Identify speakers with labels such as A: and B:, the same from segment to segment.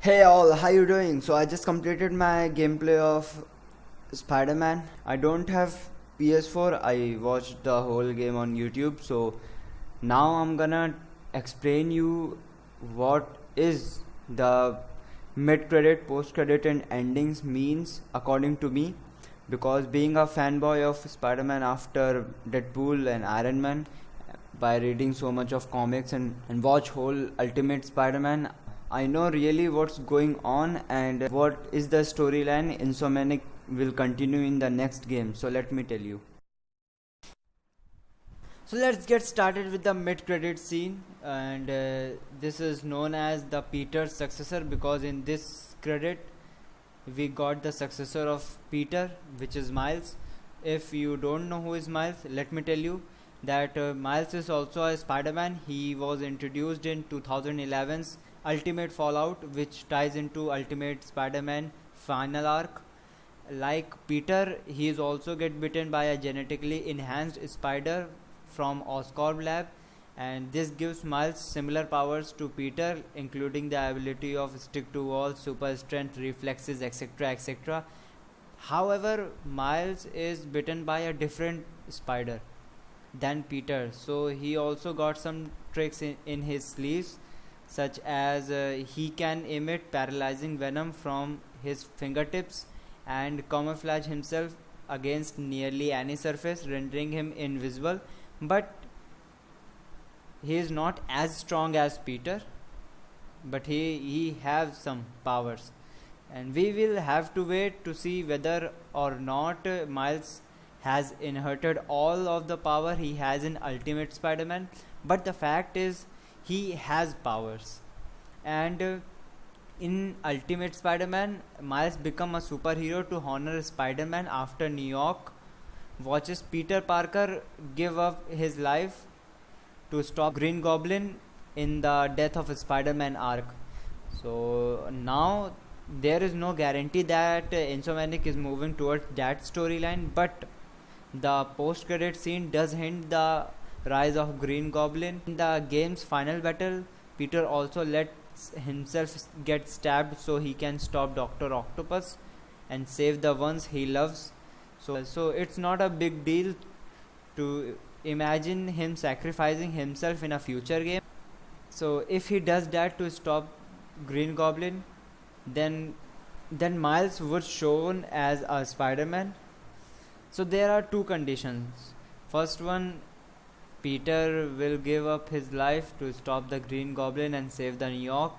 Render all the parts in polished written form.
A: Hey all, how you doing? So I just completed my gameplay of Spider-Man. I don't have PS4. I watched the whole game on YouTube. So now I'm gonna explain you what is the mid-credit, post-credit and endings means according to me. Because being a fanboy of Spider-Man after Deadpool and Iron Man, by reading so much of comics and watch whole Ultimate Spider-Man, I know really what's going on and what is the storyline Insomniac will continue in the next game. So let me tell you. So let's get started with the mid-credit scene, and this is known as the Peter's successor because in this credit we got the successor of Peter, which is Miles. If you don't know who is Miles, let me tell you that Miles is also a Spider-Man. He was introduced in 2011's Ultimate Fallout, which ties into Ultimate Spider-Man final arc. Like Peter, he is also get bitten by a genetically enhanced spider from Oscorp lab, and this gives Miles similar powers to Peter, including the ability of stick to walls, super strength, reflexes, etc. etc. However, Miles is bitten by a different spider than Peter, so he also got some tricks in his sleeves, such as he can emit paralyzing venom from his fingertips and camouflage himself against nearly any surface, rendering him invisible. But he is not as strong as Peter, but he has some powers, and we will have to wait to see whether or not Miles has inherited all of the power he has in Ultimate Spider-Man. But the fact is, he has powers, and in Ultimate Spider-Man, Miles become a superhero to honor Spider-Man after New York watches Peter Parker give up his life to stop Green Goblin in the Death of Spider-Man arc. So now there is no guarantee that Insomniac is moving towards that storyline, but the post-credit scene does hint the rise of Green Goblin. In the game's final battle, Peter also lets himself get stabbed so he can stop Dr. Octopus and save the ones he loves. So it's not a big deal to imagine him sacrificing himself in a future game. So if he does that to stop Green Goblin, then Miles would shown as a Spider-Man. So there are two conditions. First one, Peter will give up his life to stop the Green Goblin and save the New York,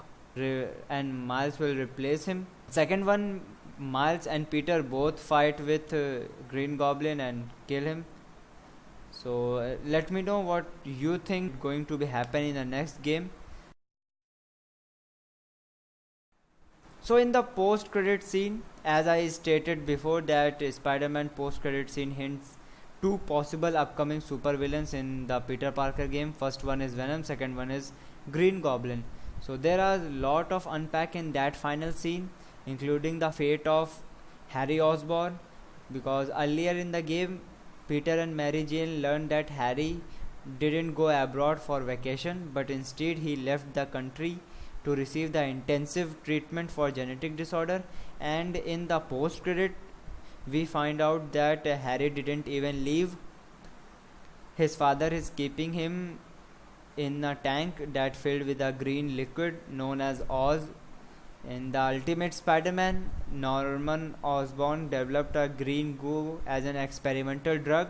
A: and Miles will replace him. Second one, Miles and Peter both fight with Green Goblin and kill him. So let me know what you think going to be happening in the next game. So in the post-credit scene, as I stated before, that Spider-Man post-credit scene hints two possible upcoming supervillains in the Peter Parker game. First one is Venom, second one is Green Goblin. So there are a lot of unpack in that final scene, including the fate of Harry Osborn, because earlier in the game, Peter and Mary Jane learned that Harry didn't go abroad for vacation, but instead he left the country to receive the intensive treatment for genetic disorder. And in the post credit, we find out that Harry didn't even leave. His father is keeping him in a tank that filled with a green liquid known as Oz. In the Ultimate Spider-Man, Norman Osborn developed a green goo as an experimental drug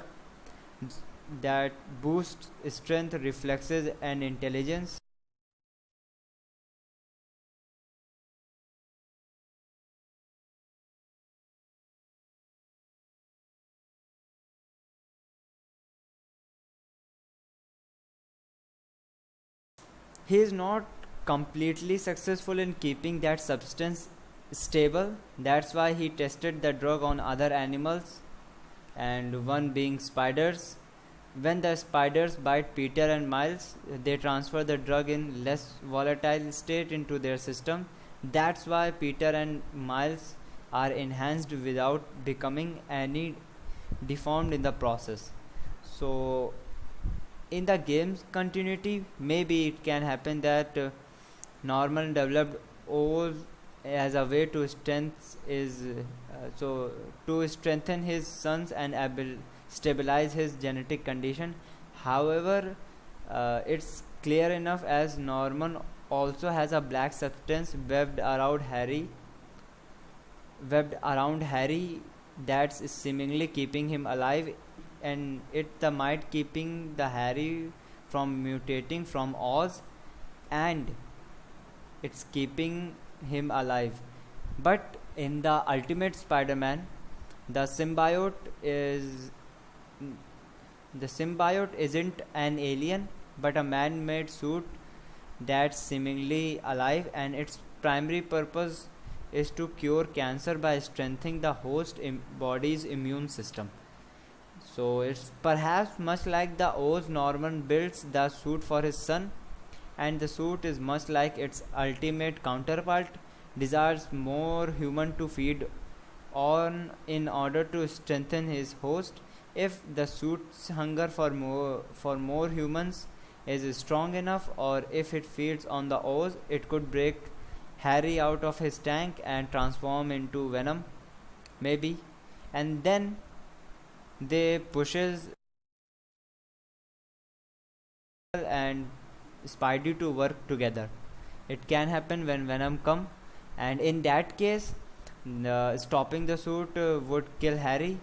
A: that boosts strength, reflexes, and intelligence. He is not completely successful in keeping that substance stable. That's why he tested the drug on other animals, and one being spiders. When the spiders bite Peter and Miles, they transfer the drug in less volatile state into their system. That's why Peter and Miles are enhanced without becoming any deformed in the process. So in the game's continuity, maybe it can happen that Norman developed O's as a way to strengthen his sons and stabilize his genetic condition. However, it's clear enough as Norman also has a black substance webbed around Harry that's seemingly keeping him alive, and it the might keeping the Harry from mutating from Oz, and it's keeping him alive. But in the Ultimate Spider-Man, the symbiote is the symbiote isn't an alien but a man-made suit that's seemingly alive, and its primary purpose is to cure cancer by strengthening the host body's immune system. So it's perhaps much like the Oz. Norman builds the suit for his son, and the suit is much like its ultimate counterpart, desires more human to feed on in order to strengthen his host. If the suit's hunger for more humans is strong enough, or if it feeds on the Oz, it could break Harry out of his tank and transform into Venom, maybe, and then they pushes and Spidey to work together. It can happen when Venom come, and in that case, stopping the suit would kill Harry.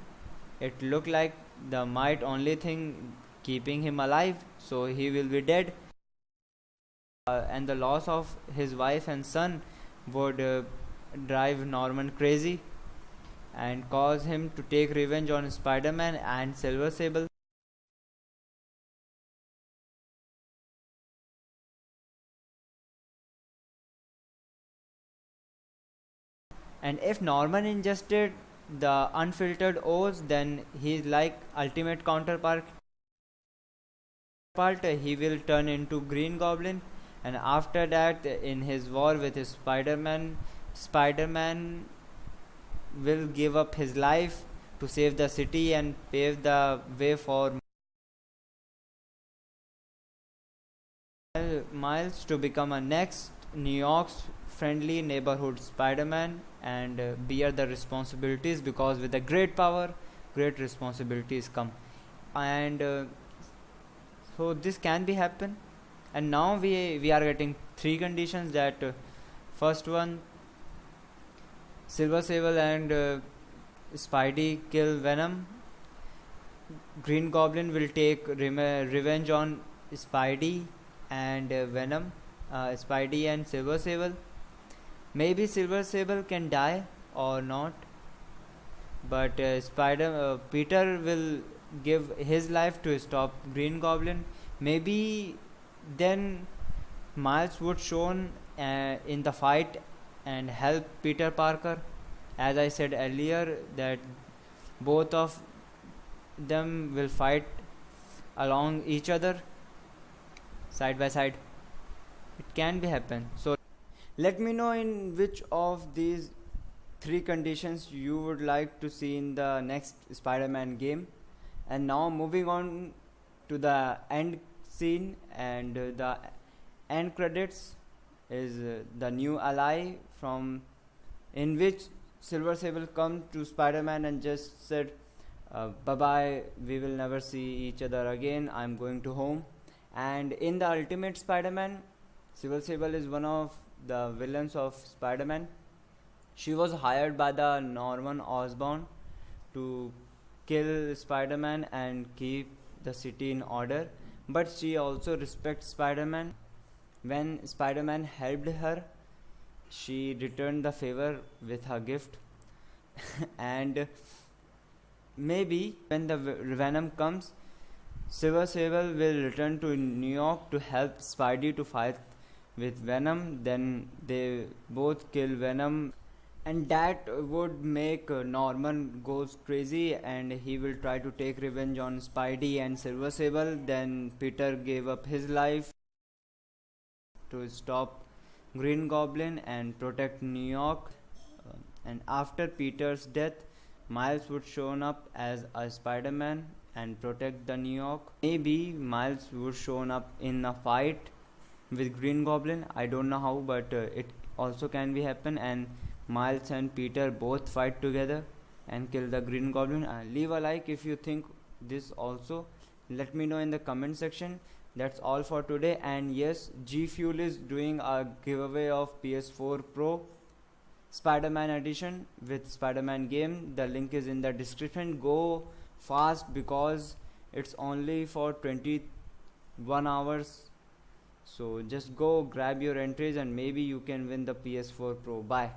A: It looked like the might only thing keeping him alive, so he will be dead, and the loss of his wife and son would drive Norman crazy and cause him to take revenge on Spider-Man and Silver Sable. And if Norman ingested the unfiltered O's, then he's like ultimate counterpart. He will turn into Green Goblin, and after that, in his war with his Spider-Man will give up his life to save the city and pave the way for Miles to become a next New York's friendly neighborhood Spider-Man and bear the responsibilities, because with the great power, great responsibilities come. And so this can be happen. And now we are getting three conditions. That first one, Silver Sable and Spidey kill Venom. Green Goblin will take revenge on Spidey and Venom, Spidey and Silver Sable. Maybe Silver Sable can die or not, but Peter will give his life to stop Green Goblin. Maybe then Miles would shown in the fight and help Peter Parker. As I said earlier, that both of them will fight along each other side by side. It can be happen. So let me know in which of these three conditions you would like to see in the next Spider-Man game. And now moving on to the end scene, and the end credits is the new ally from in which Silver Sable come to Spider-Man and just said, bye bye, we will never see each other again, I'm going to home. And in the Ultimate Spider-Man, Silver Sable is one of the villains of Spider-Man. She was hired by the Norman Osborn to kill Spider-Man and keep the city in order, but she also respects Spider-Man. When Spider-Man helped her, she returned the favor with her gift. And maybe when the Venom comes, Silver Sable will return to New York to help Spidey to fight with Venom. Then they both kill Venom, and that would make Norman goes crazy, and he will try to take revenge on Spidey and Silver Sable. Then Peter gave up his life to stop Green Goblin and protect New York. And after Peter's death, Miles would shown up as a Spider-Man and protect the New York. Maybe Miles would shown up in a fight with Green Goblin. I don't know how, but also can be happen, and Miles and Peter both fight together and kill the Green Goblin. Leave a like if you think this also. Let me know in the comment section. That's all for today. And yes, G Fuel is doing a giveaway of PS4 Pro Spider-Man edition with Spider-Man game. The link is in the description. Go fast because it's only for 21 hours. So just go grab your entries and maybe you can win the PS4 Pro. Bye.